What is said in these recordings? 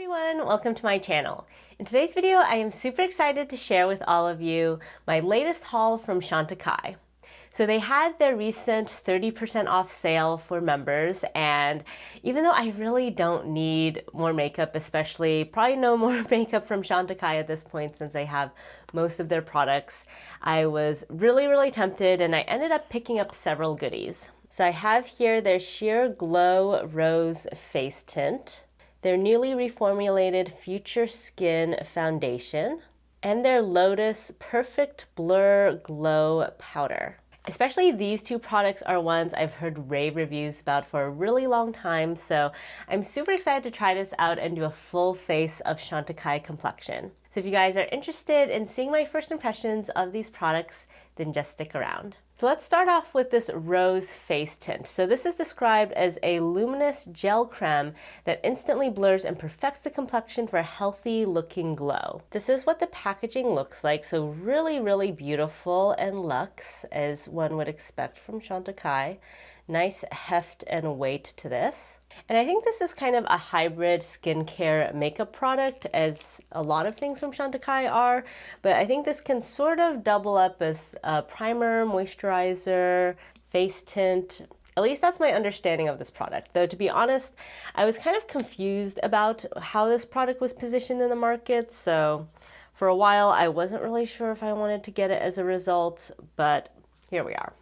everyone, welcome to my channel. In today's video, I am super excited to share with all of you my latest haul from Chantecaille. So they had their recent 30% off sale for members, and even though I really don't need more makeup, especially probably no more makeup from Chantecaille at this point since I have most of their products, I was really tempted and I ended up picking up several goodies. So I have here their Sheer Glow Rose Face Tint, their newly reformulated Future Skin Foundation, and their Lotus Perfect Blur Glow Powder. Especially these two products are ones I've heard rave reviews about for a really long time, so I'm super excited to try this out and do a full face of Chantecaille complexion. So if you guys are interested in seeing my first impressions of these products, then just stick around. So let's start off with this rose face tint. So this is described as a luminous gel creme that instantly blurs and perfects the complexion for a healthy looking glow. This is what the packaging looks like. So really beautiful and luxe, as one would expect from Chantecaille. Nice heft and weight to this. And I think this is kind of a hybrid skincare makeup product, as a lot of things from Chantecaille are, but I think this can sort of double up as a primer, moisturizer, face tint. At least that's my understanding of this product. Though to be honest, I was kind of confused about how this product was positioned in the market, so for a while I wasn't really sure if I wanted to get it as a result, but here we are.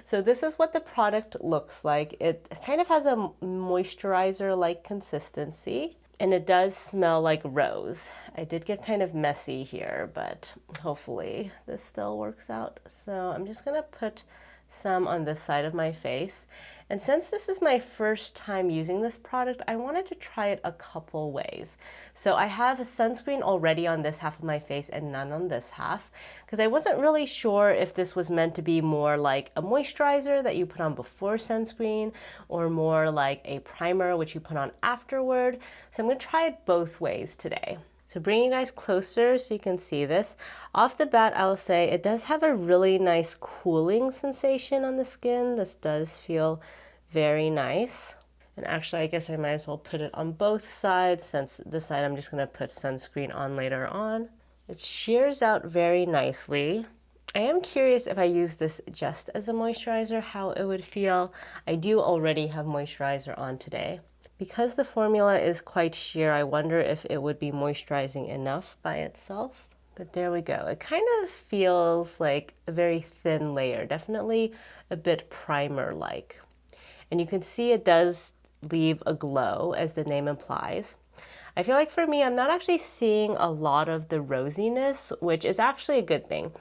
So this is what the product looks like. It kind of has a moisturizer-like consistency, and it does smell like rose. I did get kind of messy here, but hopefully this still works out. So I'm just gonna put some on this side of my face. And since this is my first time using this product, I wanted to try it a couple ways. So I have a sunscreen already on this half of my face and none on this half, because I wasn't really sure if this was meant to be more like a moisturizer that you put on before sunscreen or more like a primer which you put on afterward. So I'm going to try it both ways today. So bring you guys closer so you can see this. Off the bat, I'll say it does have a really nice cooling sensation on the skin. This does feel very nice. And actually, I guess I might as well put it on both sides, since this side I'm just going to put sunscreen on later on. It shears out very nicely. I am curious if I use this just as a moisturizer, how it would feel. I do already have moisturizer on today. Because the formula is quite sheer, I wonder if it would be moisturizing enough by itself. But there we go. It kind of feels like a very thin layer, definitely a bit primer-like. And you can see it does leave a glow, as the name implies. I feel like for me, I'm not actually seeing a lot of the rosiness, which is actually a good thing.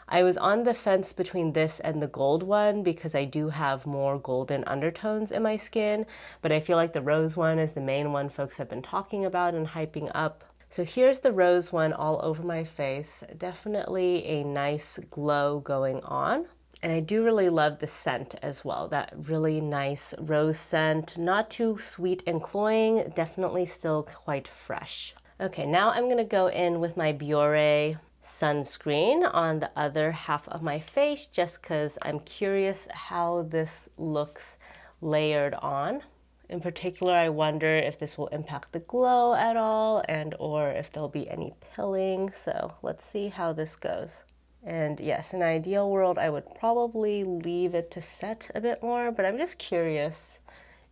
I was on the fence between this and the gold one because I do have more golden undertones in my skin, but I feel like the rose one is the main one folks have been talking about and hyping up. So here's the rose one all over my face. Definitely a nice glow going on. And I do really love the scent as well. That really nice rose scent, not too sweet and cloying, definitely still quite fresh. Okay, now I'm gonna go in with my Biore sunscreen on the other half of my face, just because I'm curious how this looks layered on. In particular, I wonder if this will impact the glow at all, and or if there'll be any pilling. So let's see how this goes. And yes, in an ideal world, I would probably leave it to set a bit more, but I'm just curious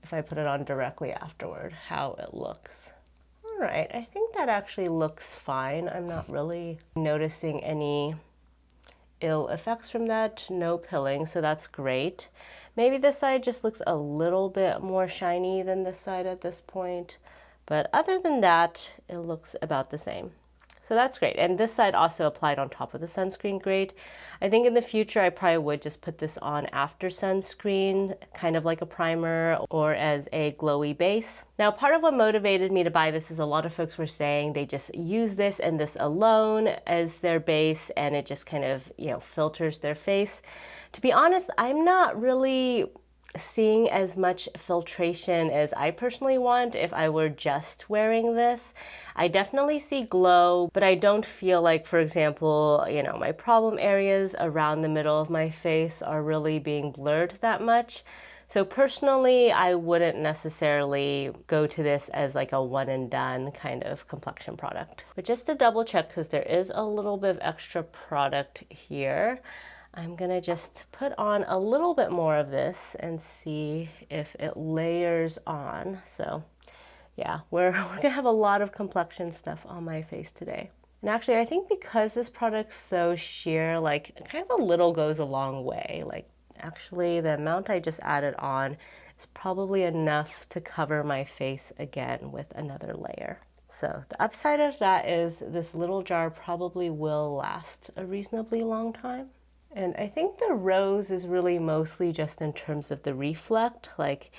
if I put it on directly afterward, how it looks. All right, I think that actually looks fine. I'm not really noticing any ill effects from that. No pilling, so that's great. Maybe this side just looks a little bit more shiny than this side at this point, but other than that, it looks about the same. So that's great. And this side also applied on top of the sunscreen, great. I think in the future, I probably would just put this on after sunscreen, kind of like a primer or as a glowy base. Now, part of what motivated me to buy this is a lot of folks were saying they just use this and this alone as their base, and it just kind of, filters their face. To be honest, I'm not really seeing as much filtration as I personally want if I were just wearing this. I definitely see glow, but I don't feel like, for example, my problem areas around the middle of my face are really being blurred that much. So personally, I wouldn't necessarily go to this as like a one and done kind of complexion product. But just to double check, because there is a little bit of extra product here, I'm gonna just put on a little bit more of this and see if it layers on. So yeah, we're gonna have a lot of complexion stuff on my face today. And actually, I think because this product's so sheer, like kind of a little goes a long way. Like actually, the amount I just added on is probably enough to cover my face again with another layer. So the upside of that is this little jar probably will last a reasonably long time. And I think the rose is really mostly just in terms of the reflect, like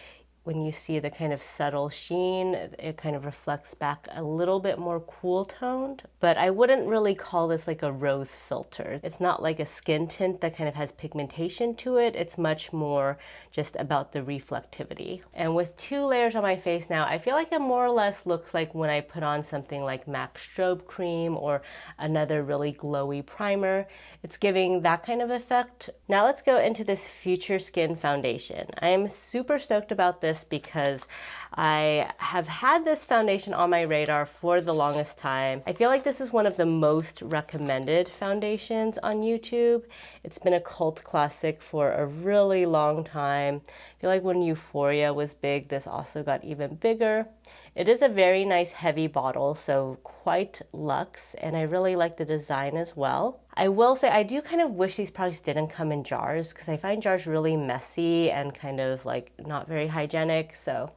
when you see the kind of subtle sheen, it kind of reflects back a little bit more cool toned, but I wouldn't really call this like a rose filter. It's not like a skin tint that kind of has pigmentation to it. It's much more just about the reflectivity. And with 2 layers on my face now, I feel like it more or less looks like when I put on something like MAC Strobe Cream or another really glowy primer. It's giving that kind of effect. Now let's go into this Future Skin foundation. I am super stoked about this because I have had this foundation on my radar for the longest time. I feel like this is one of the most recommended foundations on YouTube. It's been a cult classic for a really long time. I feel like when Euphoria was big, this also got even bigger. It is a very nice heavy bottle, so quite luxe, and I really like the design as well. I will say I do kind of wish these products didn't come in jars because I find jars really messy and kind of like not very hygienic. So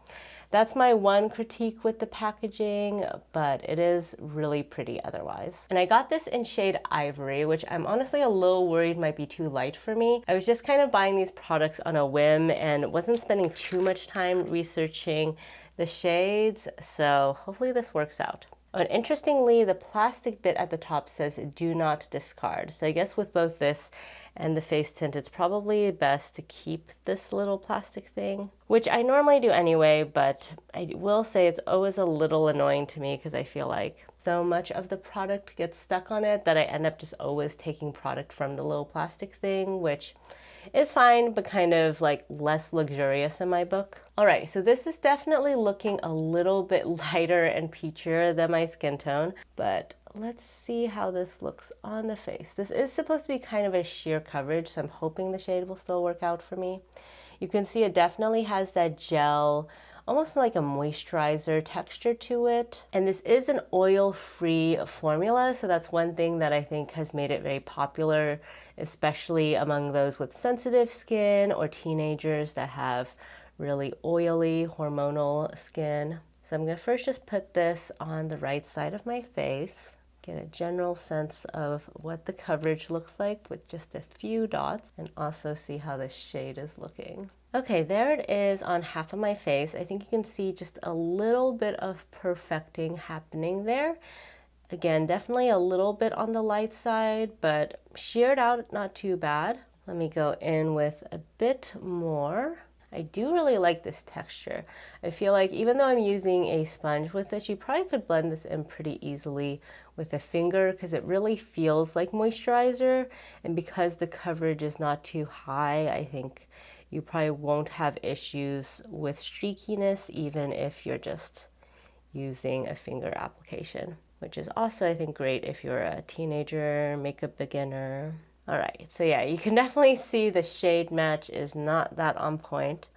that's my one critique with the packaging, but it is really pretty otherwise. And I got this in shade Ivory, which I'm honestly a little worried might be too light for me. I was just kind of buying these products on a whim and wasn't spending too much time researching the shades, so hopefully this works out. And interestingly, the plastic bit at the top says do not discard. So I guess with both this and the face tint, it's probably best to keep this little plastic thing, which I normally do anyway, but I will say it's always a little annoying to me because I feel like so much of the product gets stuck on it that I end up just always taking product from the little plastic thing, which is fine, but kind of like less luxurious in my book. All right, so this is definitely looking a little bit lighter and peachier than my skin tone, but let's see how this looks on the face. This is supposed to be kind of a sheer coverage, so I'm hoping the shade will still work out for me. You can see it definitely has that gel, almost like a moisturizer texture to it. And this is an oil-free formula, so that's one thing that I think has made it very popular, especially among those with sensitive skin or teenagers that have really oily, hormonal skin. So I'm gonna first just put this on the right side of my face, get a general sense of what the coverage looks like with just a few dots, and also see how the shade is looking. Okay, there it is on half of my face. I think you can see just a little bit of perfecting happening there. Again, definitely a little bit on the light side, but sheared out, not too bad. Let me go in with a bit more. I do really like this texture. I feel like even though I'm using a sponge with this, you probably could blend this in pretty easily with a finger because it really feels like moisturizer. And because the coverage is not too high, I think you probably won't have issues with streakiness even if you're just using a finger application, which is also, I think, great if you're a teenager, makeup beginner. All right, so yeah, you can definitely see the shade match is not that on point.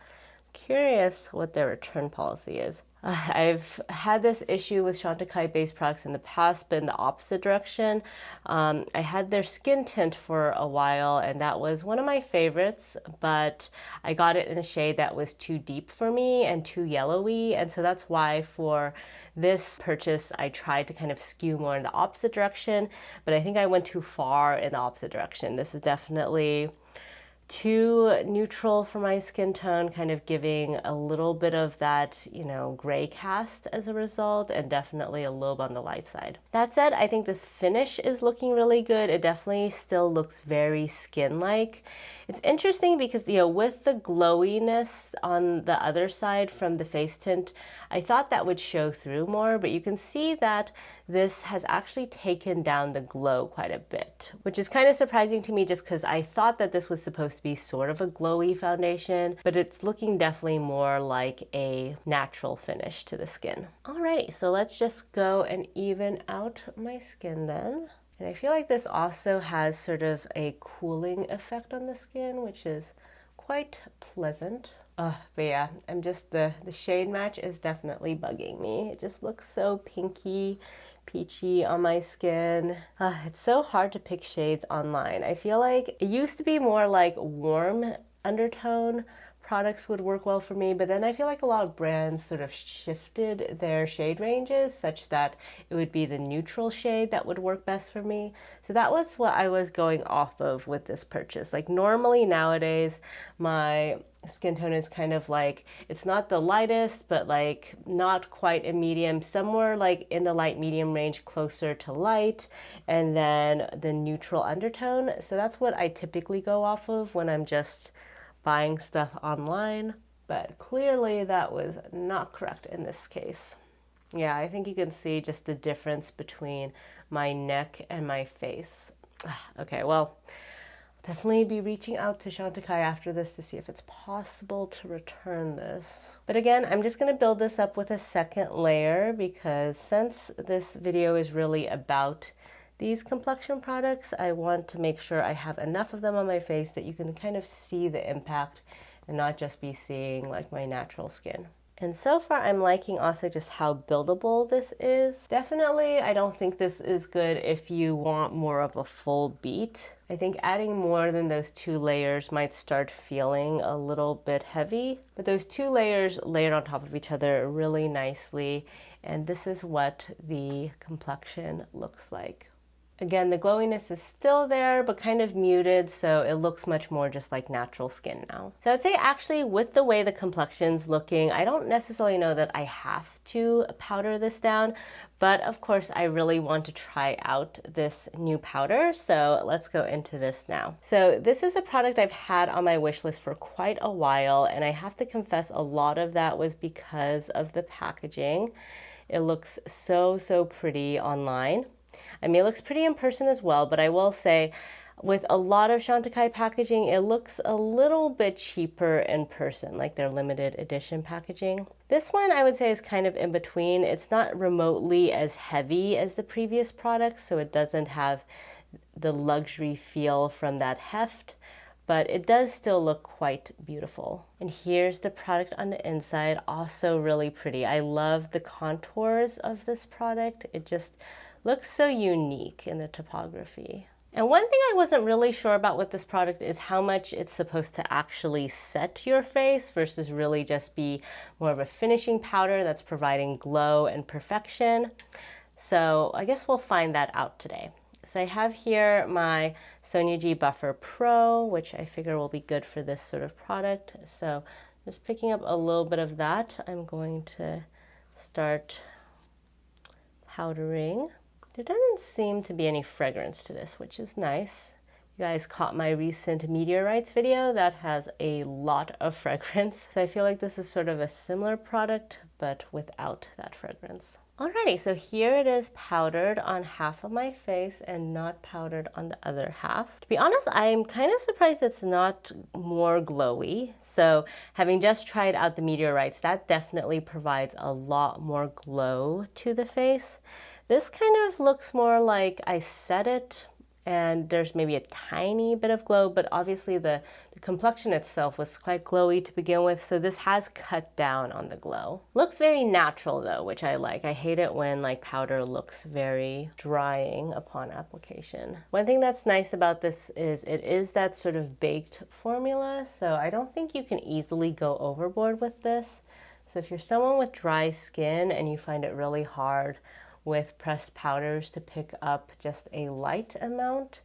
Curious what their return policy is. I've had this issue with Chantecaille based products in the past, but in the opposite direction. I had their skin tint for a while, and that was one of my favorites, but I got it in a shade that was too deep for me and too yellowy, and so that's why for this purchase I tried to kind of skew more in the opposite direction, but I think I went too far in the opposite direction. This is definitely too neutral for my skin tone, kind of giving a little bit of that, you know, gray cast as a result, and definitely a little bit on the light side. That said, I think this finish is looking really good. It definitely still looks very skin-like. It's interesting because, you know, with the glowiness on the other side from the face tint, I thought that would show through more, but you can see that this has actually taken down the glow quite a bit, which is kind of surprising to me just because I thought that this was supposed to be sort of a glowy foundation, but it's looking definitely more like a natural finish to the skin. Alrighty, so let's just go and even out my skin then. And I feel like this also has sort of a cooling effect on the skin, which is quite pleasant. But yeah, the shade match is definitely bugging me. It just looks so pinky, peachy on my skin. It's so hard to pick shades online. I feel like it used to be more like warm undertone products would work well for me, but then I feel like a lot of brands sort of shifted their shade ranges such that it would be the neutral shade that would work best for me. So that was what I was going off of with this purchase. Like normally nowadays, my skin tone is kind of like, it's not the lightest, but like not quite a medium, somewhere like in the light medium range, closer to light, and then the neutral undertone. So that's what I typically go off of when I'm just buying stuff online, but clearly that was not correct in this case. Yeah, I think you can see just the difference between my neck and my face. Okay, well, I'll definitely be reaching out to Chantecaille after this to see if it's possible to return this. But again, I'm just going to build this up with a second layer because since this video is really about these complexion products, I want to make sure I have enough of them on my face that you can kind of see the impact and not just be seeing like my natural skin. And so far I'm liking also just how buildable this is. Definitely, I don't think this is good if you want more of a full beat. I think adding more than those 2 layers might start feeling a little bit heavy, but those 2 layers layered on top of each other really nicely. And this is what the complexion looks like. Again, the glowiness is still there, but kind of muted, so it looks much more just like natural skin now. So I'd say actually with the way the complexion's looking, I don't necessarily know that I have to powder this down, but of course I really want to try out this new powder, so let's go into this now. So this is a product I've had on my wish list for quite a while, and I have to confess a lot of that was because of the packaging. It looks so pretty online. I mean, it looks pretty in person as well, but I will say with a lot of Chantecaille packaging, it looks a little bit cheaper in person, like their limited edition packaging. This one I would say is kind of in between. It's not remotely as heavy as the previous products, so it doesn't have the luxury feel from that heft, but it does still look quite beautiful. And here's the product on the inside, also really pretty. I love the contours of this product. It just looks so unique in the topography. And one thing I wasn't really sure about with this product is how much it's supposed to actually set your face versus really just be more of a finishing powder that's providing glow and perfection. So I guess we'll find that out today. So I have here my Sonia G Buffer Pro, which I figure will be good for this sort of product. So just picking up a little bit of that, I'm going to start powdering. There doesn't seem to be any fragrance to this, which is nice. You guys caught my recent meteorites video that has a lot of fragrance. So I feel like this is sort of a similar product, but without that fragrance. Alrighty, so here it is powdered on half of my face and not powdered on the other half. To be honest, I'm kind of surprised it's not more glowy. So having just tried out the meteorites, that definitely provides a lot more glow to the face. This kind of looks more like I set it and there's maybe a tiny bit of glow, but obviously the complexion itself was quite glowy to begin with, so this has cut down on the glow. Looks very natural though, which I like. I hate it when like powder looks very drying upon application. One thing that's nice about this is it is that sort of baked formula, so I don't think you can easily go overboard with this. So if you're someone with dry skin and you find it really hard with pressed powders to pick up just a light amount,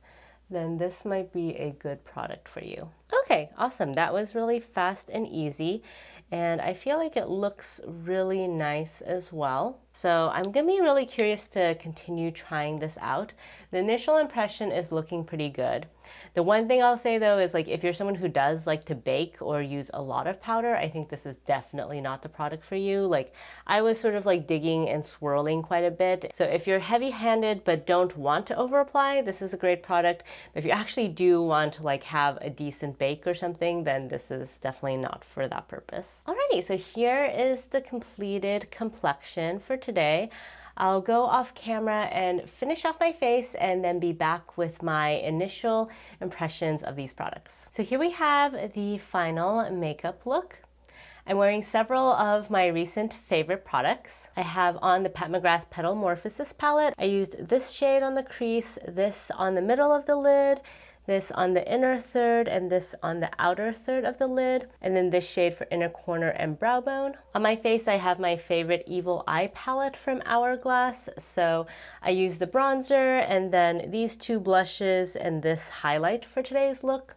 then this might be a good product for you. Okay, awesome. That was really fast and easy, and I feel like it looks really nice as well. So I'm gonna be really curious to continue trying this out. The initial impression is looking pretty good. The one thing I'll say though is like if you're someone who does like to bake or use a lot of powder, I think this is definitely not the product for you. Like I was sort of like digging and swirling quite a bit. So if you're heavy-handed but don't want to over apply, this is a great product. But if you actually do want to like have a decent bake or something, then this is definitely not for that purpose. Alrighty, so here is the completed complexion for today. I'll go off camera and finish off my face and then be back with my initial impressions of these products. So here we have the final makeup look. I'm wearing several of my recent favorite products. I have on the Pat McGrath Petalmorphosis palette. I used this shade on the crease, this on the middle of the lid, this on the inner third, and this on the outer third of the lid, and then this shade for inner corner and brow bone. On my face, I have my favorite Evil Eye palette from Hourglass, so I use the bronzer and then these two blushes and this highlight for today's look.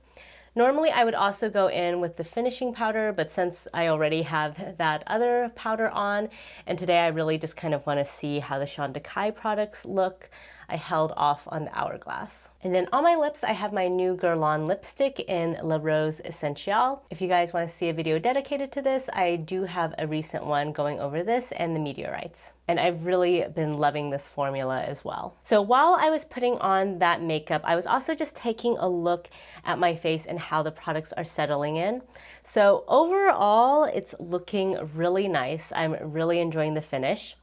Normally I would also go in with the finishing powder, but since I already have that other powder on, and today I really just kind of want to see how the Chantecaille products look, I held off on the Hourglass. And then on my lips, I have my new Guerlain lipstick in La Rose Essentiel. If you guys want to see a video dedicated to this, I do have a recent one going over this and the meteorites. And I've really been loving this formula as well. So while I was putting on that makeup, I was also just taking a look at my face and how the products are settling in. So overall, it's looking really nice. I'm really enjoying the finish.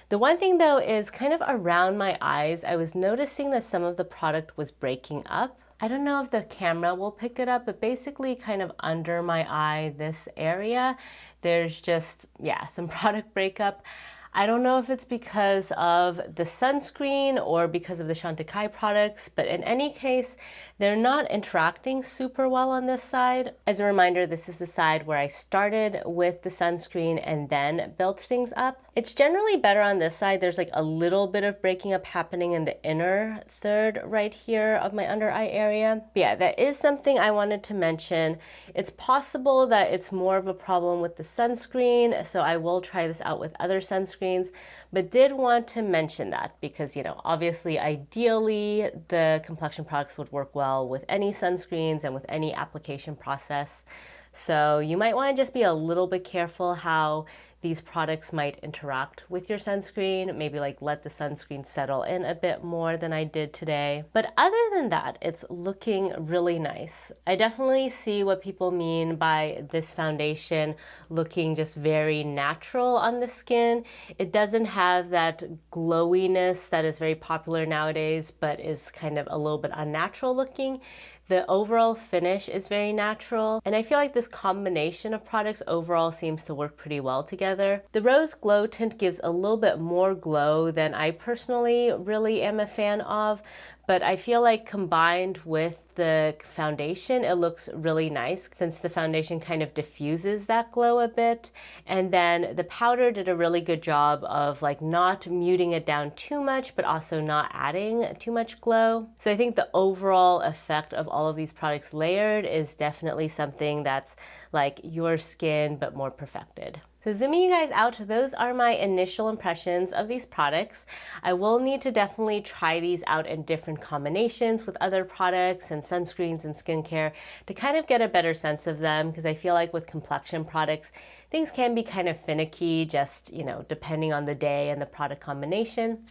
The one thing though is kind of around my eyes, I was noticing that some of the product was breaking up. I don't know if the camera will pick it up, but basically kind of under my eye, this area, there's just, yeah, some product breakup. I don't know if it's because of the sunscreen or because of the Chantecaille products, but in any case, they're not interacting super well on this side. As a reminder, this is the side where I started with the sunscreen and then built things up. It's generally better on this side. There's like a little bit of breaking up happening in the inner third right here of my under eye area. But yeah, that is something I wanted to mention. It's possible that it's more of a problem with the sunscreen, so I will try this out with other sunscreens, but did want to mention that because, you know, obviously ideally the complexion products would work well with any sunscreens and with any application process. So you might want to just be a little bit careful how these products might interact with your sunscreen, maybe like let the sunscreen settle in a bit more than I did today. But other than that, it's looking really nice. I definitely see what people mean by this foundation looking just very natural on the skin. It doesn't have that glowiness that is very popular nowadays, but is kind of a little bit unnatural looking. The overall finish is very natural, and I feel like this combination of products overall seems to work pretty well together. The Rose Glow tint gives a little bit more glow than I personally really am a fan of, but I feel like combined with the foundation, it looks really nice since the foundation kind of diffuses that glow a bit. And then the powder did a really good job of like not muting it down too much, but also not adding too much glow. So I think the overall effect of all of these products layered is definitely something that's like your skin, but more perfected. So zooming you guys out, those are my initial impressions of these products. I will need to definitely try these out in different combinations with other products and sunscreens and skincare to kind of get a better sense of them, because I feel like with complexion products, things can be kind of finicky, just, you know, depending on the day and the product combination.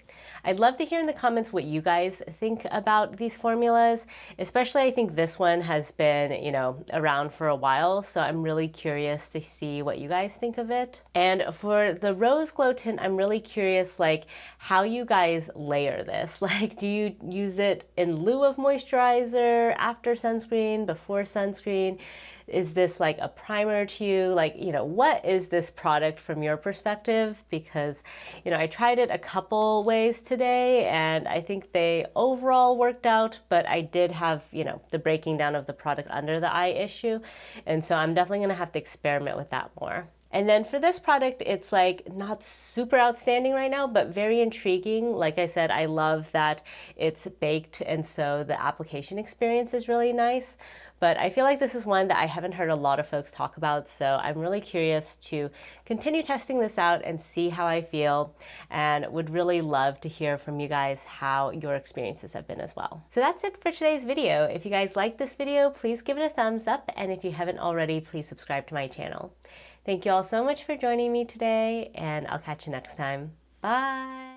I'd love to hear in the comments what you guys think about these formulas, especially I think this one has been, you know, around for a while, so I'm really curious to see what you guys think of it. And for the Rose Glow tint, I'm really curious like how you guys layer this. Like, do you use it in lieu of moisturizer, after sunscreen, before sunscreen? Is this like a primer to you? Like, you know, what is this product from your perspective? Because, you know, I tried it a couple ways today and I think they overall worked out, but I did have, you know, the breaking down of the product under the eye issue. And so I'm definitely gonna have to experiment with that more. And then for this product, it's like not super outstanding right now, but very intriguing. Like I said, I love that it's baked, and so the application experience is really nice. But I feel like this is one that I haven't heard a lot of folks talk about, so I'm really curious to continue testing this out and see how I feel, and would really love to hear from you guys how your experiences have been as well. So that's it for today's video. If you guys liked this video, please give it a thumbs up, and if you haven't already, please subscribe to my channel. Thank you all so much for joining me today, and I'll catch you next time. Bye!